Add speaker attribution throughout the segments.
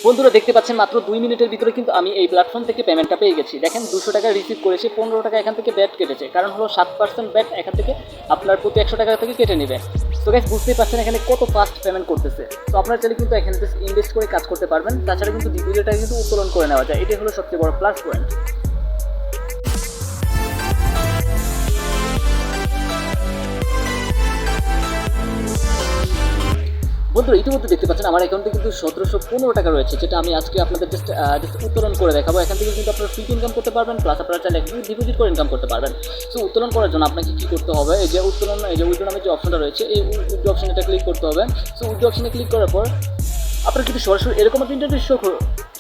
Speaker 1: বন্ধুরা দেখতে পাচ্ছেন মাত্র 2 মিনিটের ভিতরে কিন্তু আমি এই প্ল্যাটফর্ম থেকে পেমেন্টটা পেয়ে গেছি। দেখেন 200 টাকা রিসিভ করেছি, 15 টাকা এখান থেকে ব্যাট কেটেছে। কারণ হলো 7% ব্যাট এখান থেকে আপনার প্রতি 100 টাকা থেকে কেটে নেবে। তো গাইস বুঝতেই পারছেন এখানে কত ফাস্ট পেমেন্ট করতেছে। তো আপনারা চাইলে কিন্তু এখানে ইনভেস্ট করে কাজ করতে পারবেন। তাছাড়া কিন্তু ডিপোজিটটা কিন্তু উত্তোলন করে নেওয়া যায়। এটাই হলো সবচেয়ে বড় প্লাস পয়েন্ট। বন্ধুরা ইতিমধ্যে দেখতে পাচ্ছেন আমার অ্যাকাউন্টে কিন্তু 1715 টাকা রয়েছে, যেটা আমি আজকে আপনাদের জাস্ট উত্তোলন করে দেখাবো। এখান থেকে কিন্তু আপনারা ফ্রি ইনকাম করতে পারবেন, প্লাস আপনারা চাইলে ডিপোজিট করে ইনকাম করতে পারবেন। সো উত্তোলন করার জন্য আপনাকে কী করতে হবে, এই যে উত্তোলন, এই যে উইথড্র নামের যে অপশনটা রয়েছে, এই উইথড্র অপশনটা ক্লিক করতে হবে। সো উইথড্র অপশনে ক্লিক করার পর আপনার কিন্তু সরাসরি এরকম একটা ইন্টারফেস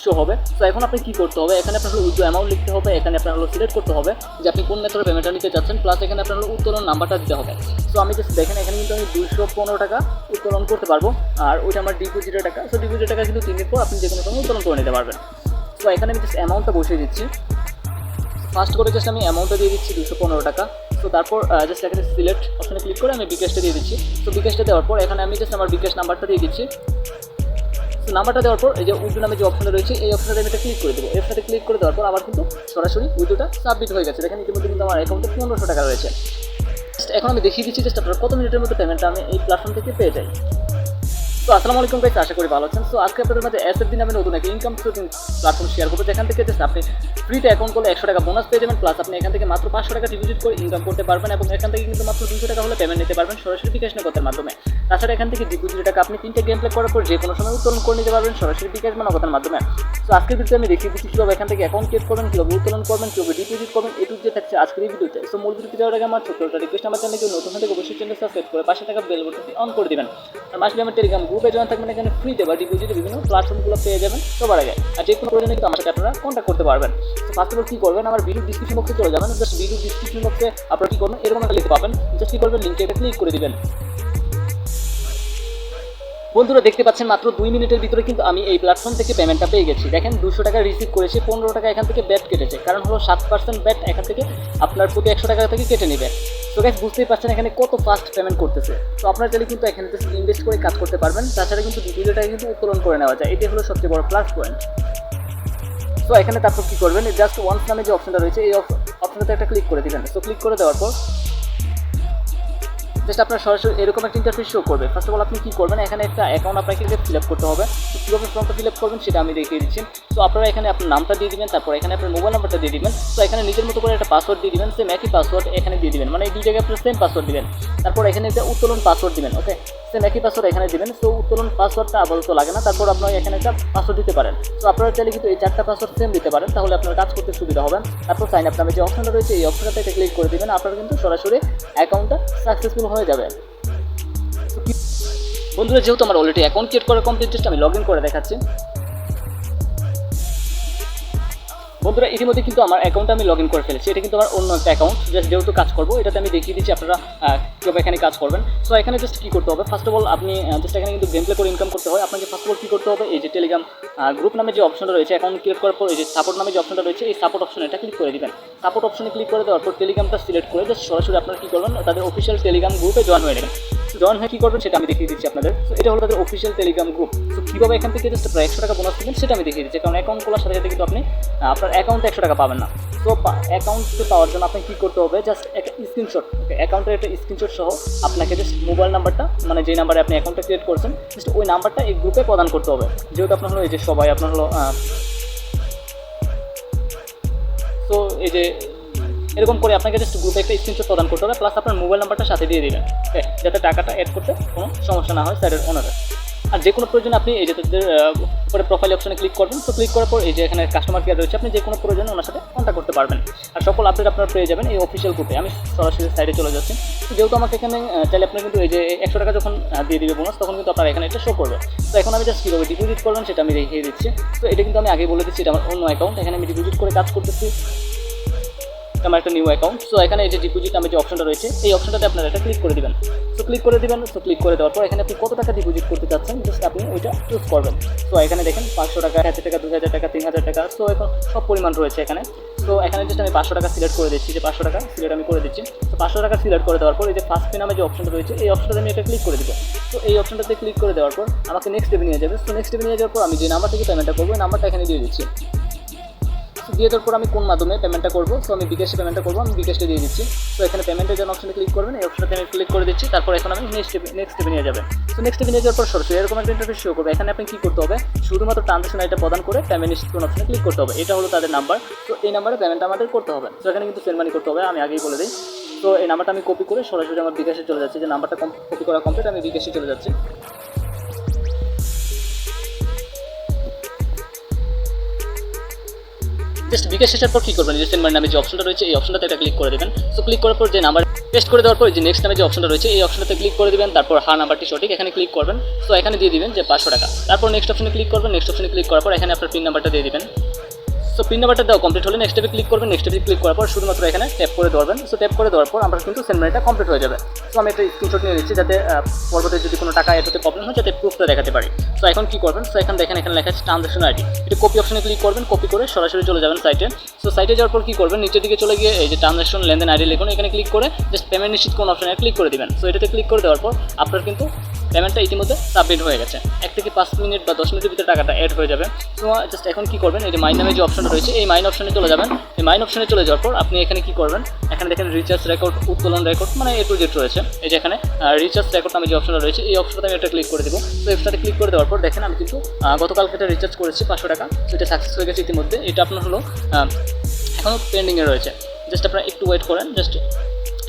Speaker 1: শো হবে। তো এখন আপনি কী করতে হবে, এখানে আপনার হলো উইথড্র অ্যামাউন্ট লিখতে হবে, এখানে আপনার হলো সিলেক্ট করতে হবে যে আপনি কোন মেথডে পেমেন্টটা নিতে চাচ্ছেন, প্লাস এখানে আপনার হলো উত্তোলন নাম্বারটা দিতে হবে। সো আমি জাস্ট দেখেন এখানে কিন্তু আমি 215 টাকা উত্তোলন করতে পারবো, আর ওইটা আমার ডিপোজিটের টাকা। সো ডিপোজিটের টাকা কিন্তু 3 দিন পর আপনি যে কোনো সময় উত্তোলন করে নিতে পারবেন। সো এখানে আমি জাস্ট অ্যামাউন্টটা বসিয়ে দিচ্ছি। ফার্স্ট করে জাস্ট আমি অ্যামাউন্টটা দিয়ে দিচ্ছি 215 টাকা। তো তারপর জাস্ট এখানে সিলেক্ট অপশনে ক্লিক করে আমি বিকাশটা দিয়ে দিচ্ছি। তো বিকাশটা দেওয়ার পর এখানে আমি জাস্ট আমার বিকাশ নাম্বারটা দিয়ে দিচ্ছি। তো নাম্বারটা দেওয়ার পর এই যে উইথড্র নামে যে অপশনটা রয়েছে, এই অপশনটা আমি এটা ক্লিক করে দেবো। এর সাথে ক্লিক করে দেওয়ার পর আবার কিন্তু সরাসরি উইথড্রটা সাবমিট হয়ে গেছে। দেখেন ইতিমধ্যে কিন্তু আমার অ্যাকাউন্টে 1500 টাকা রয়েছে। এখন আমি দেখিয়ে দিচ্ছি জাস্ট আপনারা কত মিনিটের মধ্যে পেমেন্টটা আমি এই প্ল্যাটফর্ম থেকে পেয়ে যাই। তো আসসালামু আলাইকুম গাইস, আশা করি ভালো আছেন। সো আজকে আপনাদের মাঝে এসএফ দিন আমি নতুন একটা ইনকাম সোর্সিং প্ল্যাটফর্ম শেয়ার করবো, যেখান থেকে জাস্ট আপনি ফ্রিতে অ্যাকাউন্ট করলে 100 টাকা বোনাস পেয়ে যাবেন, প্লাস আপনি এখান থেকে মাত্র 500 টাকা ডিপোজিট করে ইনকাম করতে পারবেন, এবং এখান থেকে কিন্তু মাত্র 200 টাকা হলে পেমেন্ট নিতে পারবেন সরাসরি বিকাশ নগদের মাধ্যমে। তাছাড়া এখান থেকে ডিপোজিট টাকা আপনি 3টে গেম প্লে করার পর যে কোনো সময় উত্তোলন করে নিতে পারবেন সরাসরি বিকাশ বা নগদের মাধ্যমে। তো আজকের ভিডিওতে আমি দেখিয়ে দিচ্ছি কীভাবে এখান থেকে অ্যাকাউন্ট ক্রিয়েট করবেন, কীভাবে উত্তোলন করবেন, কীভাবে ডিপোজিট করবেন, এটু যে থাকছে আজকের এই ভিডিওতে। সো মূল ভিডিওতে যাওয়ার আগে আমার ছোট্ট একটা রিকোয়েস্ট, আমার চ্যানেলে কেউ নতুন থেকে অবশ্যই চ্যানেল সাবস্ক্রাইব করে পাশে থাকা বেল বাটনটি অন করে দিবেন। আর মাসলে আমার টেলিগ্রাম গ্রুপে জয়েন থাকবেন, এখানে ফ্রিতে বা ডিপোজিটে বিভিন্ন প্ল্যাটফর্মগুলো পেয়ে যাবেন সবার আগে। আর যে কোনো প্রয়োজনে কিন্তু আমার সাথে আপনারা কন্ট্যাক্ট করতে পারবেন। তো ফার্স্ট অফ অল কী করবেন, আমার ভিডিও ডিসক্রিপশন বক্সে চলে যাবেন। জাস্ট ভিডিও ডিসক্রিপশন বক্সে আপনারা কী করবেন, এরকম একটা লিখতে পাবেন। জাস্ট কী করবেন, লিঙ্কে ক্লিক করে দিবেন। বন্ধুরা দেখতে পাচ্ছেন মাত্র 2 মিনিটের ভিতরে কিন্তু আমি এই প্ল্যাটফর্ম থেকে পেমেন্টটা পেয়ে গেছি। দেখেন 200 টাকা রিসিভ করেছি, 15 টাকা এখান থেকে ব্যাট কেটেছে। কারণ হলো 7% ব্যাট এখান থেকে আপনার প্রতি 100 টাকা থেকে কেটে নেবে। তো গাইস বুঝতেই পারছেন এখানে কত ফাস্ট পেমেন্ট করতেছে। তো আপনারা চাইলে কিন্তু এখানে ইনভেস্ট করে কাজ করতে পারবেন। তাছাড়া কিন্তু ডিপোজিটটা কিন্তু উত্তোলন করে নেওয়া যায়। এটাই হলো সবচেয়ে বড় প্লাস পয়েন্ট। তো এখানে তারপর কী করবেন, জাস্ট ওয়ান্স নামে যে অপশনটা রয়েছে, এই অপশনটাতে একটা ক্লিক করে দিবেন। তো ক্লিক করে দেওয়ার পর জাস্ট আপনার সরাসরি এরকম একটা ইন্টারফেস শো করবে। ফার্স্ট অফ অল আপনি কী করবেন, এখানে একটা অ্যাকাউন্ট আপনাকে ফিল আপ করতে হবে। তো কীভাবে ফর্মটা ফিল আপ করবেন সেটা আমি দেখিয়ে দিচ্ছি। তো আপনারা এখানে আপনার নামটা দিয়ে দিবেন, তারপর এখানে আপনার মোবাইল নাম্বারটা দিয়ে দিবেন। তো এখানে নিজের মতো করে একটা পাসওয়ার্ড দিয়ে দিবেন, সেম একই পাসওয়ার্ড এখানে দিয়ে দিবেন, মানে এই দুই জায়গায় আপনার সেম পাসওয়ার্ড দিবেন। তারপর এখানে একটা উত্তোলন পাসওয়ার্ড দিবেন, ওকে সেম একই পাসওয়ার্ড এখানে দিবেন। সো উত্তোলন পাসওয়ার্ডটা আপাতত লাগে না, তারপর আপনারা এখানে একটা পাসওয়ার্ড দিতে পারেন। তো আপনারা চাইলে কিন্তু এই 4টা পাসওয়ার্ড সেম দিতে পারেন, তাহলে আপনার কাজ করতে সুবিধা হবে। তারপর সাইন আপ নামে যে অপশনটা রয়েছে, এই অপশনটাতে ক্লিক করে দিবেন। আপনারা কিন্তু সরাসরি অ্যাকাউন্টটা সাকসেসফুল হয়ে যাবে। বন্ধুরা যেহেতু আমার অলরেডি অ্যাকাউন্ট ক্রিয়েট করা কমপ্লিট, জাস্ট আমি লগ ইন করে দেখাচ্ছি। বন্ধুরা ইতিমধ্যে কিন্তু আমার অ্যাকাউন্টে আমি লগ ইন করে ফেলেছি। এটা কিন্তু আমার অন্য একটা অ্যাকাউন্ট, জাস্ট যেহেতু কাজ করবো এটাতে আমি দেখিয়ে দিচ্ছি আপনারা কীভাবে এখানে কাজ করবেন। সো এখানে জাস্ট কী করতে হবে, ফার্স্ট অফ অল আপনি জাস্ট এখানে কিন্তু গেম প্লে করে ইনকাম করতে হয়। আপনাকে ফার্স্ট অফ অল কী করতে হবে, এই যে টেলিগ্রাম গ্রুপ নামে যে অপশনটা রয়েছে, অ্যাকাউন্ট ক্রিয়েট করার পর এই যে সাপোর্ট নামে যে অপশনটা রয়েছে, এই সাপোর্ট অপশনে এটা ক্লিক করে দিবেন। সাপোর্ট অপশনে ক্লিক করে দেওয়ার পর টেলিগ্রামটা সিলেক্ট করে জাস্ট সরাসরি আপনারা কী করবেন, তাদের অফিসিয়াল টেলিগ্রাম গ্রুপে জয়েন হয়ে নেবেন। জয়েন হয়ে কী করবেন সেটা আমি দেখিয়ে দিচ্ছি আপনাদের। তো এটা হলো তাদের অফিসিয়াল টেলিগ্রাম গ্রুপ। তো কীভাবে এখান থেকে জাস্ট প্রায় 100 টাকা বোনাস পাবেন সেটা আমি দেখিয়ে দিচ্ছি, কারণ অ্যাকাউন্ট খোলার সাথে সাথে কিন্তু আপনি আপনার অ্যাকাউন্টে 100 টাকা পাবেন না। তো অ্যাকাউন্টে পাওয়ার জন্য আপনি কী করতে হবে, জাস্ট একটা স্ক্রিনশট, অ্যাকাউন্টের একটা স্ক্রিনশট সহ আপনাকে জাস্ট মোবাইল নাম্বারটা, মানে যেই নাম্বারে আপনি অ্যাকাউন্টটা ক্রিয়েট করছেন, জাস্ট ওই নাম্বারটা এই গ্রুপে প্রদান করতে হবে। যেহেতু আপনার হলো এই যে সবাই আপনার হলো তো এই যে এরকম করে আপনাকে জাস্ট গ্রুপে একটা স্ক্রিনশট প্রদান করতে হবে, প্লাস আপনার মোবাইল নাম্বারটা সাথে দিয়ে দেবেন, যাতে টাকাটা অ্যাড করতে কোনো সমস্যা না হয় স্যারের ওনারের। আর যে কোনো প্রয়োজনে আপনি এই যে তাদের উপরে প্রোফাইল অপশনে ক্লিক করবেন। তো ক্লিক করার পর এই যে এখানে কাস্টমার কেয়ার রয়েছে, আপনি যে কোনো প্রয়োজনে ওনার সাথে কন্ট্যাক্ট করতে পারবেন। আর সকল আপডেট আপনারা পেয়ে যাবেন এই অফিসিয়াল গ্রুপে। আমি সরাসরি সাইডে চলে যাচ্ছি। যেহেতু আমাকে এখানে চাইলে আপনার কিন্তু এই যে 100 টাকা যখন দিয়ে দিবে বোনাস, তখন কিন্তু আপনার এখানে এটা শো করবে। তো এখন আমি জাস্ট কীভাবে ডিপোজিট করবেন সেটা আমি দেখিয়ে দিচ্ছি। তো এটা কিন্তু আমি আগে বলে দিচ্ছি, এটা আমার অন্য অ্যাকাউন্ট, এখানে আমি ডিপোজিট করে কাজ করতেছি, আমার একটা নিউ অ্যাকাউন্ট। সো এখানে এই যে ডিপোজিট নামে যে অপশনটা রয়েছে, এই অপশনটাতে আপনারা এটা ক্লিক করে দেবেন। সো ক্লিক করে দেবেন। সো ক্লিক করে দেওয়ার পর এখানে আপনি কত টাকা ডিপোজিট করতে চাচ্ছেন জাস্ট আপনি ওইটা চুজ করবেন। সো এখানে দেখেন 500 টাকা, 1000 টাকা, 2000 টাকা, 3000 টাকা। সো এখন সব পরিমাণ রয়েছে এখানে। সো এখানে জাস্ট আমি 500 টাকা সিলেক্ট করে দিচ্ছি, যে 500 টাকা সিলেক্ট আমি করে দিচ্ছি। তো 500 টাকা সিলেক্ট করে দেওয়ার পর এই যে ফার্স্ট পে নামে যে অপশনটা রয়েছে এই অপশনটাতে আমি এটা ক্লিক করে দিব। তো এই অপশনটাতে ক্লিক করে দেওয়ার পর আমাকে নেক্সট স্টেপে নিয়ে যাবে। তো নেক্সট স্টেপে নিয়ে যাওয়ার পর আমি যে নাম্বার থেকে পেমেন্টটা করবো ওই নাম্বারটা এখানে দিয়ে দিচ্ছি। দিয়ে দেওয়ার পর আমি কোন মাধ্যমে পেমেন্টটা করবো, সো আমি বিকাশে পেমেন্টটা করবো, আমি বিকাশে দিয়ে দিচ্ছি। তো এখানে পেমেন্টের জন্য অপশনে ক্লিক করবেন, এই অপশনটাতে আমি ক্লিক করে দিচ্ছি। তারপর এখন আমি নেক্সট স্টেপে নিয়ে যাবে। তো নেক্সট স্টেপে নিয়ে যাওয়ার পর সরাসরি এরকম একটা ইন্টারফেস শো করবে। এখানে আপনি কী করতে হবে, শুধুমাত্র ট্রানজাকশন আইডিটা প্রদান করে পেমেন্ট কোন অপশনে ক্লিক করতে হবে। এটা হলো তাদের নাম্বার। তো এই নাম্বারে পেমেন্ট আমাদের করতে হবে। তো এখানে কিন্তু সেন্ড মানি করতে হবে, আমি আগেই বলে দিই। তো এই নাম্বারটা আমি কপি করে সরাসরি আমার বিকাশে চলে যাচ্ছি, যে নাম্বারটা কপি করা কমপ্লিট, আমি বিকাশে চলে যাচ্ছি। জাস্ট বিকাশ শেষের পর কী করবেন, যে সেন্ড মানি নামে যে অপশনটা রয়েছে এই অপশনটাতে একটা ক্লিক করে দেবেন। সো ক্লিক করার পর যে নাম্বার পেস্ট করে দেওয়ার পর যে নেক্সট নামে যে অপশনটা রয়েছে এই অপশনটাতে ক্লিক করে দেবেন। তারপর নাম্বারটি সঠিক এখানে ক্লিক করবেন। সো এখানে দিয়ে দিবেন যে 500 টাকা। তারপর নেক্সট অপশনে ক্লিক করবেন। নেক্সট অপশনে ক্লিক করার পর এখানে আপনার পিন নাম্বারটা দিয়ে দিবেন। সো পিন নাম্বারটা দেওয়া কমপ্লিট হলে নেক্সট স্টেপে ক্লিক করবেন। নেক্সট স্টেপে ক্লিক করার পর শুধুমাত্র এখানে ট্যাপ করে দেওয়ার। সো ট্যাপ করে দেওয়ার পর আমরা কিন্তু সেন্ড মানিটা কমপ্লিট হয়ে যাবে। সো আমি একটা স্ক্রিনশট নিয়ে নিচ্ছি, যাতে পরবর্তীতে যদি কোনো টাকা এড হতে প্রবলেম হয় যাতে প্রুফটা দেখাতে পারি। সো এখন কী করবেন, সো এখন দেখেন এখানে লেখা আছে ট্রানজাকশন আইডি, এটা কপি অপশনে ক্লিক করবেন। কপি করে সরাসরি চলে যাবেন সাইটে। সো সাইটে যাওয়ার পর কী করবেন, নিচের দিকে চলে গিয়ে এই যে ট্রানজাকশন লেনদেন আইডি লিখুন, এখানে ক্লিক করে জাস্ট পেমেন্ট নিশ্চিত কোন অপশনে ক্লিক করে দিবেন। সো এটাতে ক্লিক করে দেওয়ার পর আপনার কিন্তু পেমেন্টটা ইতিমধ্যে সাবমিট হয়ে গেছে। 1 থেকে 5 মিনিট বা 10 মিনিটের ভিতরে টাকাটা অ্যাড হয়ে যাবে। সো জাস্ট এখন কী করবেন, এই যে মাইন নামে যে অপশনটা রয়েছে এই মাইন অপশনে চলে যাবেন। এই মাইন অপশনে চলে যাওয়ার পর আপনি এখানে কী করবেন, এখানে দেখেন রিচার্জ রেকর্ড, উত্তোলন রেকর্ড, মানে A to Z রয়েছে। এই যে এখানে রিচার্জ রেকর্ড নামে যে অপশনটা রয়েছে এই অপশনটাতে আমি একটা ক্লিক করে দেবো। তো অপশনটাতে ক্লিক করে দেওয়ার পর দেখেন আমি কিন্তু গতকালকে এটা রিচার্জ করেছি 500 টাকা। তো এটা সাকসেস হয়ে গেছে ইতিমধ্যে। এটা আপনার হলো এখনও পেন্ডিংয়ে রয়েছে। জাস্ট আপনারা একটু ওয়েট করেন, জাস্ট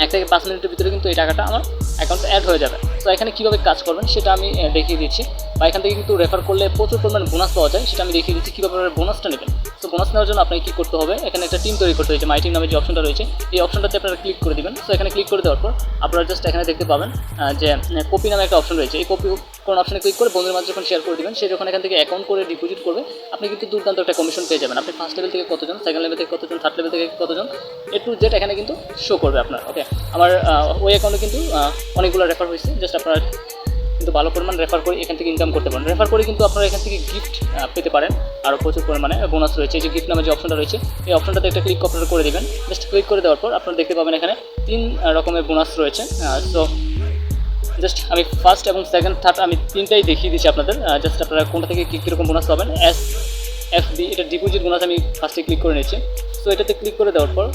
Speaker 1: 1 থেকে 5 মিনিটের ভিতরে কিন্তু এই টাকাটা আমার অ্যাকাউন্টে অ্যাড হয়ে যাবে। তো এখানে কীভাবে কাজ করবেন সেটা আমি দেখিয়ে দিচ্ছি, বা এখান থেকে কিন্তু রেফার করলে প্রচুর পরিমাণ বোনাস পাওয়া যায় সেটা আমি দেখিয়ে দিচ্ছি কীভাবে বোনাসটা নেবেন। তো বোনাস নেওয়ার জন্য আপনাকে কী করতে হবে, এখানে একটা টিম তৈরি করতে হয়েছে, মাই টিম নামে যে অপশনটা রয়েছে এই অপশনটাতে আপনারা ক্লিক করে দেবেন। তো এখানে ক্লিক করে দেওয়ার পর আপনারা জাস্ট এখানে দেখতে পাবেন যে কপি নামে একটা অপশন রয়েছে। এই কপি কোন অপশনে ক্লিক করে বন্ধুদের মাঝে যখন শেয়ার করে দেবেন, সে যখন এখান থেকে অ্যাকাউন্ট করে ডিপোজিট করবে আপনি কিন্তু দুর্দান্ত একটা কমিশন পেয়ে যাবেন। আপনি ফার্স্ট লেভেল থেকে কতজন, সেকেন্ড লেভেল থেকে কতজন, থার্ড লেভেল থেকে কতজন, A to Z এখানে কিন্তু শো করবে আপনার। ওকে, আমার ওই অ্যাকাউন্টে কিন্তু অনেকগুলো রেফার হয়েছে। জাস্ট আপনারা কিন্তু ভালো পরিমাণ রেফার করে এখান থেকে ইনকাম করতে পারেন। রেফার করে কিন্তু আপনারা এখান থেকে গিফট পেতে পারেন, আরও প্রচুর পরিমাণে বোনাস রয়েছে। এই যে গিফট নামে যে অপশনটা রয়েছে এই অপশনটাতে একটা ক্লিক আপনারা করে দেবেন। জাস্ট ক্লিক করে দেওয়ার পর আপনারা দেখতে পাবেন এখানে 3 রকমের বোনাস রয়েছে। সো জাস্ট আমি ফার্স্ট এবং সেকেন্ড থার্ড আমি 3টাই দেখিয়ে দিচ্ছি আপনাদের। জাস্ট আপনারা কোনটা থেকে কীরকম বোনাস পাবেন। SFB এটা ডিপোজিট বোনাস আমি ফার্স্টে ক্লিক করে নিচ্ছি। সো এটাতে ক্লিক করে দেওয়ার পর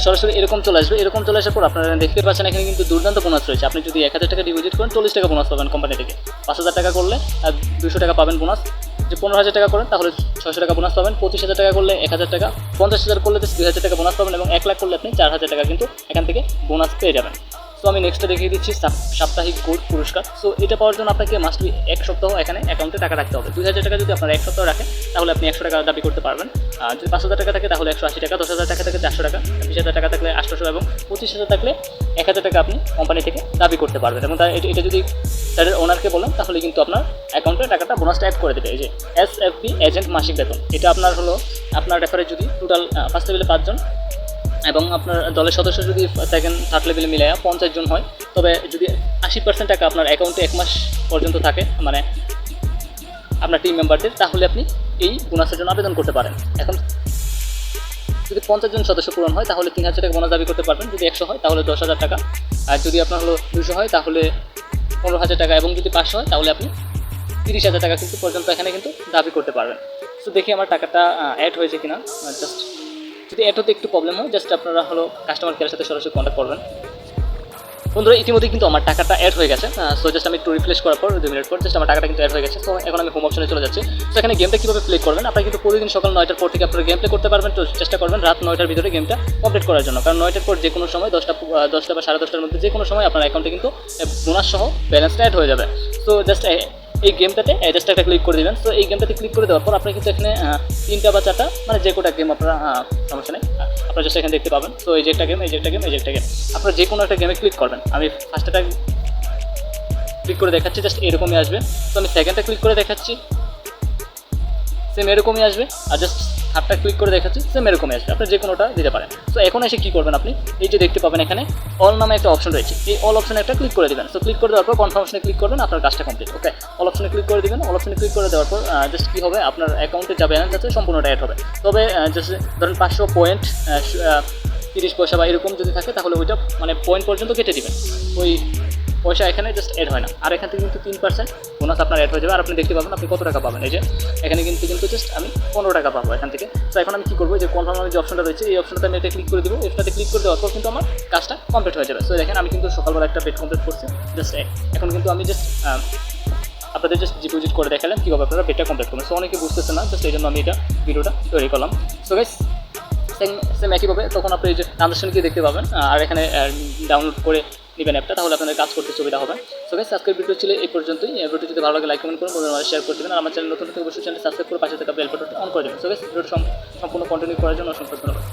Speaker 1: সরাসরি এরকম চলে আসবে। এরকম চলে আসার পর আপনারা দেখতে পাচ্ছেন এখানে কিন্তু দুর্দান্ত বোনাস রয়েছে। আপনি যদি 1000 টাকা ডিপোজিট করেন 40 টাকা বোনাস পাবেন কোম্পানি থেকে। 5000 টাকা করলে 200 টাকা পাবেন বোনাস। যে 15000 টাকা করেন তাহলে 600 টাকা বোনাস পাবেন। 25000 টাকা করলে 1000 টাকা, 50000 করলে 2000 টাকা বোনাস পাবেন এবং 1 লাখ করলে আপনি 4000 টাকা কিন্তু এখান থেকে বোনাস পেয়ে যাবেন। সো আমি নেক্সটটা দেখিয়ে দিচ্ছি সাপ্তাহিক গোল্ড পুরস্কার। সো এটা পাওয়ার জন্য আপনাকে মাস্ট বি 1 সপ্তাহ এখানে অ্যাকাউন্টে টাকা রাখতে হবে। 2000 টাকা যদি আপনারা 1 সপ্তাহ রাখেন তাহলে আপনি 100 টাকা দাবি করতে পারবেন। আর যদি 5000 টাকা থাকে তাহলে 180 টাকা, 10000 টাকা থাকে 400 টাকা, 20000 টাকা থাকলে 800 এবং 25000 থাকলে 1000 টাকা আপনি কোম্পানি থেকে দাবি করতে পারবেন। এবং এটা যদি তাদের ওনারকে বলেন তাহলে কিন্তু আপনার অ্যাকাউন্টে টাকাটা বোনাসটা অ্যাড করে দেবে। এই যে SFB এজেন্ট মাসিক বেতন, এটা আপনার হলো আপনার রেফারে যদি টোটাল ফার্স্ট লেভেলে 5 জন এবং আপনার দলের সদস্য যদি সেকেন্ড থার্ড লেভেলে মিলায় 50 জন হয়, তবে যদি 80% টাকা আপনার অ্যাকাউন্টে 1 মাস পর্যন্ত থাকে, মানে আপনার টিম মেম্বারদের, তাহলে আপনি এই বোনাসের জন্য আবেদন করতে পারেন। এখন যদি 50 জন সদস্য পূরণ হয় তাহলে 3000 টাকা বোনাস দাবি করতে পারবেন। যদি 100 হয় তাহলে 10000 টাকা, আর যদি আপনার হলো 200 হয় তাহলে 15000 টাকা, এবং যদি 500 হয় তাহলে আপনি 30000 টাকা কিন্তু পর্যন্ত এখানে কিন্তু দাবি করতে পারবেন। সো দেখি আমার টাকাটা অ্যাড হয়েছে কিনা। জাস্ট যদি অ্যাড হতে একটু প্রবলেম হয় জাস্ট আপনারা হলো কাস্টমার কেয়ারের সাথে সরাসরি কন্ট্যাক্ট করবেন। বন্ধুরা ইতিমধ্যে কিন্তু আমার টাকাটা অ্যাড হয়ে গেছে। সো জাস্ট আমি একটু রিফ্রেশ করার পর 2 মিনিট পর জাস্ট আমার টাকাটা কিন্তু অ্যাড হয়ে গেছে। তো এখন আমি হোম অপশনে চলে যাচ্ছি। তো এখানে গেমটা কীভাবে প্লে করবেন, আপনারা কিন্তু প্রতিদিন সকাল 9টার পর থেকে আপনারা গেম প্লে করতে পারবেন। তো চেষ্টা করবেন রাত 9টার ভিতরে গেমটা কমপ্লিট করার জন্য, কারণ 9টার পর যে কোনো সময় 10টা বা 10:30টার মধ্যে যে কোনো সময় আপনার অ্যাকাউন্টে কিন্তু বোনাস সহ ব্যালেন্সটা অ্যাড হয়ে যাবে। সো জাস্ট এই গেমটাতে জাস্ট একটা ক্লিক করে দেবেন। সো এই গেমটাতে ক্লিক করে দেওয়ার পর আপনি কিন্তু এখানে 3টা বা 4টা মানে যে কোটা গেম আপনারা সমস্যা নেই আপনারা জাস্ট এখানে দেখতে পাবেন। সো এই যে একটা গেম, এই যে একটা গেম, এই যে একটা গেম, আপনারা যে কোনো একটা গেমে ক্লিক করবেন। আমি ফার্স্টটা ক্লিক করে দেখাচ্ছি, জাস্ট এরকমই আসবে। তো আমি সেকেন্ডটা ক্লিক করে দেখাচ্ছি, সেম এরকমই আসবে। আর জাস্ট হাতটা ক্লিক করে দেখাচ্ছি, সেম এরকমই আসবে, আপনি যে কোনোটা দিতে পারেন। সো এখন এসে কী করবেন, আপনি এই যে দেখতে পাবেন এখানে অল নামে একটা অপশন রয়েছে, এই অল অপশনে একটা ক্লিক করে দেবেন। সো ক্লিক করে দেওয়ার পর কনফার্মেশনে ক্লিক করবেন, আপনার কাজটা কমপ্লিট। ওকে, অল অপশনে ক্লিক করে দেবেন। অল অপশনে ক্লিক করে দেওয়ার পর জাস্ট কী হবে, আপনার অ্যাকাউন্টে যা ব্যালেন্স আছে সম্পূর্ণটা অ্যাড হবে। তবে জাস্ট ধরেন 500 পয়েন্ট 30 পয়সা বা এরকম যদি থাকে তাহলে ওইটা মানে পয়েন্ট পর্যন্ত কেটে দিবেন, ওই পয়সা এখানে জাস্ট অ্যাড হয় না। আর এখান থেকে কিন্তু 3% বোনাস আপনার অ্যাড হয়ে যাবে। আর আপনি দেখতে পাবেন আপনি কত টাকা পাবেন। এই যে এখানে কিন্তু জাস্ট আমি 15 টাকা পাবো এখান থেকে। তো এখন আমি কী করবো, যে কনফার্ম আমি যে অপশনটা রয়েছে এই অপশনটা আমি এটা ক্লিক করে দেবো। এটাতে ক্লিক করে দেওয়ার পর কিন্তু আমার কাজটা কমপ্লিট হয়ে যাবে। সো দেখেন আমি কিন্তু সকালবেলা একটা বেড কমপ্লিট করছি, জাস্ট এখন কিন্তু আমি জাস্ট আপনাদের জাস্ট ডিপোজিট করে দেখালাম কীভাবে আপনারা বেডটা কমপ্লিট করবেন। সো অনেকে বুঝতেছে না, জাস্ট এই জন্য আমি এটা ভিডিওটা তৈরি করলাম। সো গাইস সেম একইভাবে তখন আপনি এই যে ট্রানজাকশন কি দেখতে পাবেন, আর এখানে ডাউনলোড করে নেবেন অ্যাপটা, তাহলে আপনাদের কাজ করতে সুবিধা হবে। সো গাইস আজকের ভিডিও ছিল এই পর্যন্তই। ভিডিও যদি ভালো লাগে লাইক কমেন্ট করুন, বন্ধুদের শেয়ার করে দেবেন। আর আমার চ্যানেল নতুন থেকে অবশ্যই চ্যানেল সাবস্ক্রাইব করে পাশে থাকা বেল বাটনটি অন করে দেবেন। সো গাইস ভিডিওটা সম্পূর্ণ কন্টিনিউ করার জন্য অসংখ্য ধন্যবাদ।